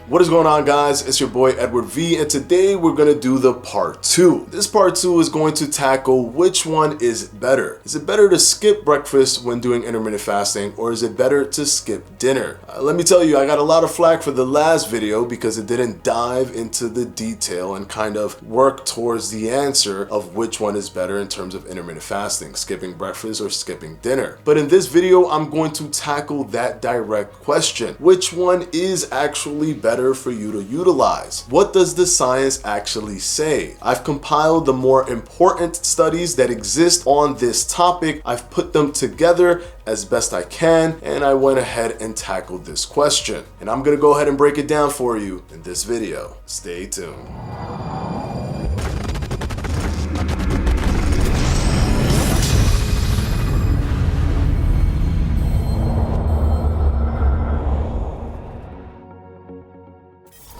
What is going on, guys? It's your boy Edward V, and today we're gonna do the part 2. This part 2 is going to tackle which one is better. Is it better to skip breakfast when doing intermittent fasting, or is it better to skip dinner? Let me tell you, I got a lot of flack for the last video because it didn't dive into the detail and kind of work towards the answer of which one is better in terms of intermittent fasting, skipping breakfast or skipping dinner. But in this video, I'm going to tackle that direct question. Which one is actually better for you to utilize? What does the science actually say? I've compiled the more important studies that exist on this topic. I've put them together as best I can, and I went ahead and tackled this question. And I'm gonna go ahead and break it down for you in this video. Stay tuned.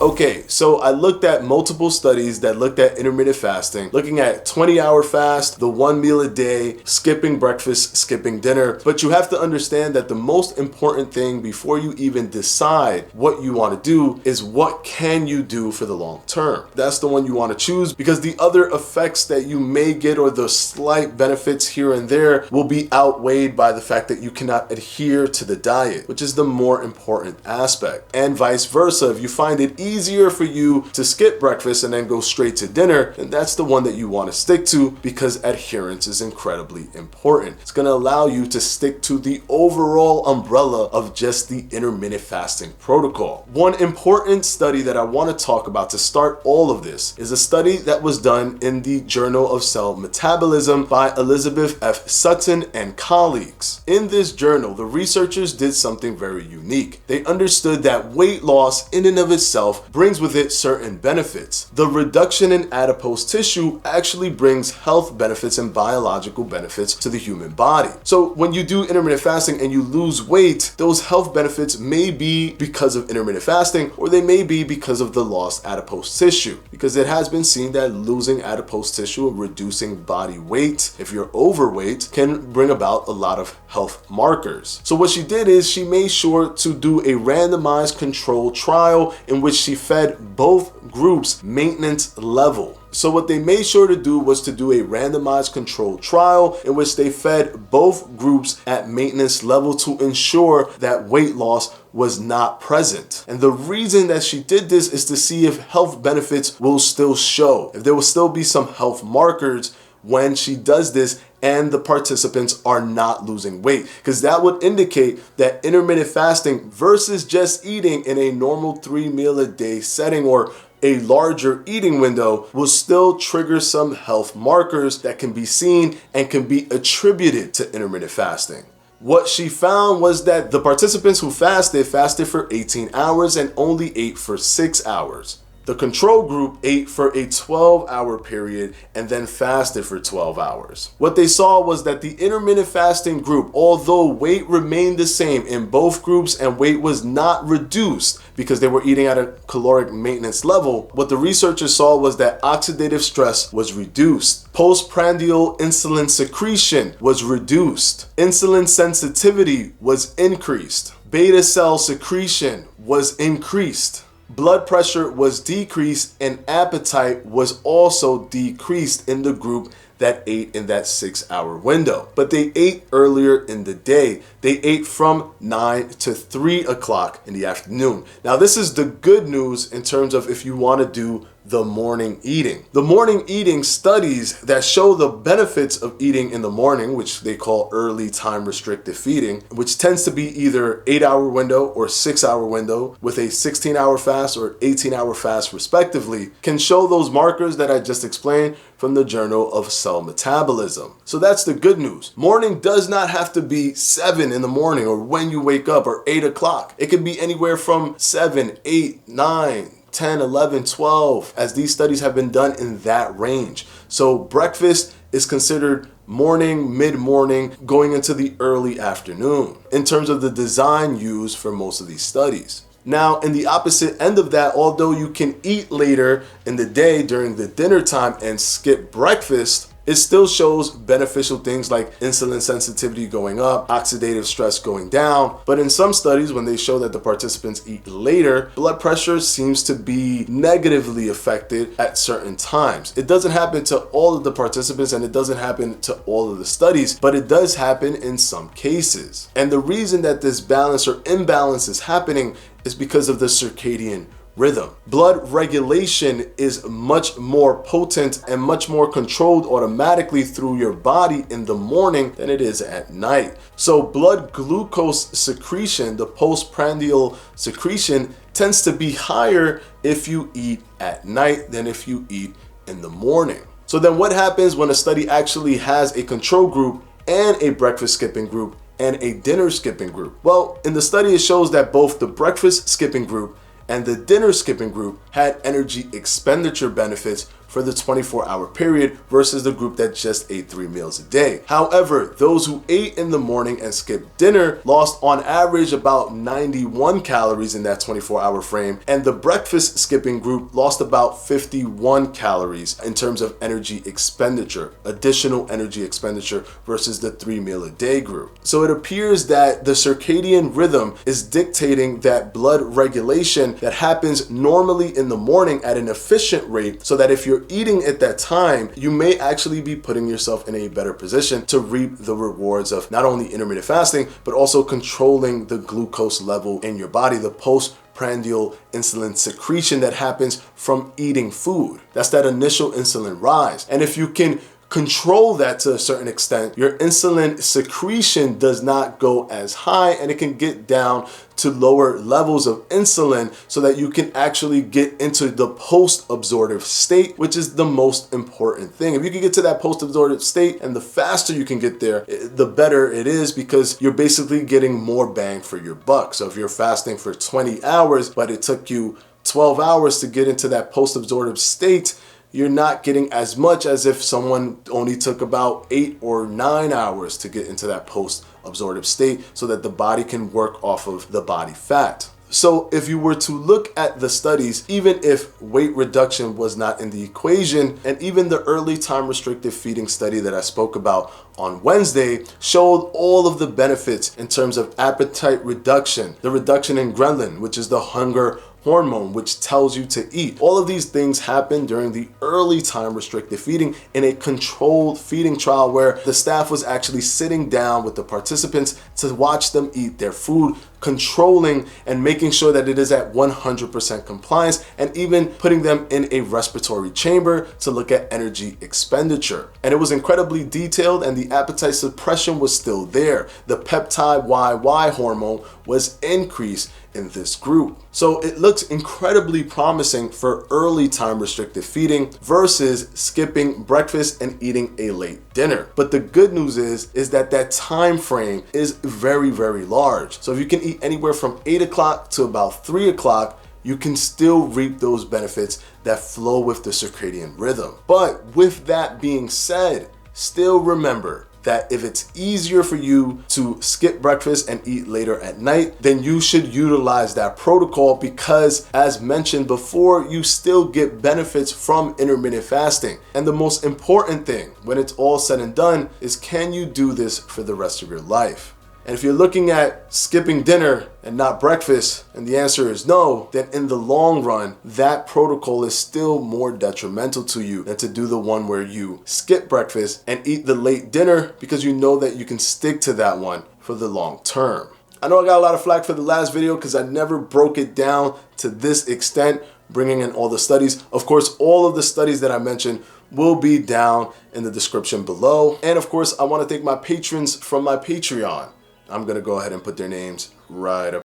Okay, so I looked at multiple studies that looked at intermittent fasting, looking at 20-hour fast, the 1 meal a day, skipping breakfast, skipping dinner. But you have to understand that the most important thing before you even decide what you want to do is what can you do for the long term. That's the one you want to choose, because the other effects that you may get or the slight benefits here and there will be outweighed by the fact that you cannot adhere to the diet, which is the more important aspect. And vice versa, if you find it easier for you to skip breakfast and then go straight to dinner, and that's the one that you want to stick to, because adherence is incredibly important. It's going to allow you to stick to the overall umbrella of just the intermittent fasting protocol. One important study that I want to talk about to start all of this is a study that was done in the Journal of Cell Metabolism by Elizabeth F. Sutton and colleagues. In this journal, the researchers did something very unique. They understood that weight loss in and of itself brings with it certain benefits. The reduction in adipose tissue actually brings health benefits and biological benefits to the human body. So when you do intermittent fasting and you lose weight, those health benefits may be because of intermittent fasting, or they may be because of the lost adipose tissue, because it has been seen that losing adipose tissue or reducing body weight, if you're overweight, can bring about a lot of health markers. So what she did is she made sure to do a randomized controlled trial in which she fed both groups maintenance level. So what they made sure to do was to do a randomized controlled trial in which they fed both groups at maintenance level to ensure that weight loss was not present. And the reason that she did this is to see if health benefits will still show, if there will still be some health markers when she does this and the participants are not losing weight, because that would indicate that intermittent fasting versus just eating in a normal 3 meal a day setting or a larger eating window will still trigger some health markers that can be seen and can be attributed to intermittent fasting. What she found was that the participants who fasted for 18 hours and only ate for 6 hours. The control group ate for a 12-hour period and then fasted for 12 hours. What they saw was that the intermittent fasting group, although weight remained the same in both groups and weight was not reduced because they were eating at a caloric maintenance level, what the researchers saw was that oxidative stress was reduced. Postprandial insulin secretion was reduced. Insulin sensitivity was increased. Beta cell secretion was increased. Blood pressure was decreased, and appetite was also decreased in the group that ate in that 6-hour window. But they ate earlier in the day. They ate from 9 to 3 o'clock in the afternoon. Now, this is the good news in terms of if you want to do the morning eating. The morning eating studies that show the benefits of eating in the morning, which they call early time restricted feeding, which tends to be either 8-hour window or 6-hour window with a 16-hour fast or 18-hour fast respectively, can show those markers that I just explained from the Journal of Cell Metabolism. So that's the good news. Morning does not have to be 7 in the morning or when you wake up or 8 o'clock. It can be anywhere from 7, 8, 9, 10, 11, 12, as these studies have been done in that range. So breakfast is considered morning, mid-morning, going into the early afternoon in terms of the design used for most of these studies. Now, in the opposite end of that, although you can eat later in the day during the dinner time and skip breakfast, It still shows beneficial things like insulin sensitivity going up, oxidative stress going down, but in some studies when they show that the participants eat later, blood pressure seems to be negatively affected at certain times. It doesn't happen to all of the participants and it doesn't happen to all of the studies, but it does happen in some cases. And the reason that this balance or imbalance is happening is because of the circadian rhythm. Blood regulation is much more potent and much more controlled automatically through your body in the morning than it is at night. So blood glucose secretion, the postprandial secretion, tends to be higher if you eat at night than if you eat in the morning. So then what happens when a study actually has a control group and a breakfast skipping group and a dinner skipping group? Well, in the study it shows that both the breakfast skipping group and the dinner skipping group had energy expenditure benefits for the 24-hour period versus the group that just ate 3 meals a day. However, those who ate in the morning and skipped dinner lost on average about 91 calories in that 24-hour frame, and the breakfast skipping group lost about 51 calories in terms of energy expenditure, additional energy expenditure versus the 3 meal a day group. So it appears that the circadian rhythm is dictating that blood regulation that happens normally in the morning at an efficient rate, so that if you're eating at that time, you may actually be putting yourself in a better position to reap the rewards of not only intermittent fasting, but also controlling the glucose level in your body, the postprandial insulin secretion that happens from eating food. That's that initial insulin rise. And if you can control that to a certain extent, your insulin secretion does not go as high and it can get down to lower levels of insulin so that you can actually get into the post-absorptive state, which is the most important thing. If you can get to that post-absorptive state, and the faster you can get there, the better it is, because you're basically getting more bang for your buck. So if you're fasting for 20 hours, but it took you 12 hours to get into that post-absorptive state, you're not getting as much as if someone only took about 8 or 9 hours to get into that post-absorptive state so that the body can work off of the body fat. So if you were to look at the studies, even if weight reduction was not in the equation, and even the early time restricted feeding study that I spoke about on Wednesday showed all of the benefits in terms of appetite reduction, the reduction in ghrelin, which is the hunger hormone, which tells you to eat. All of these things happen during the early time restricted feeding in a controlled feeding trial where the staff was actually sitting down with the participants to watch them eat their food, controlling and making sure that it is at 100% compliance, and even putting them in a respiratory chamber to look at energy expenditure. And it was incredibly detailed, and the appetite suppression was still there. The peptide YY hormone was increased in this group. So it looks incredibly promising for early time restricted feeding versus skipping breakfast and eating a late dinner. But the good news is that that time frame is very, very large. So if you can eat anywhere from 8 o'clock to about 3 o'clock, you can still reap those benefits that flow with the circadian rhythm. But with that being said, still remember that if it's easier for you to skip breakfast and eat later at night, then you should utilize that protocol, because as mentioned before, you still get benefits from intermittent fasting. And the most important thing when it's all said and done is, can you do this for the rest of your life? And if you're looking at skipping dinner and not breakfast, and the answer is no, then in the long run, that protocol is still more detrimental to you than to do the one where you skip breakfast and eat the late dinner, because you know that you can stick to that one for the long term. I know I got a lot of flack for the last video because I never broke it down to this extent, bringing in all the studies. Of course, all of the studies that I mentioned will be down in the description below. And of course, I want to thank my patrons from my Patreon. I'm going to go ahead and put their names right up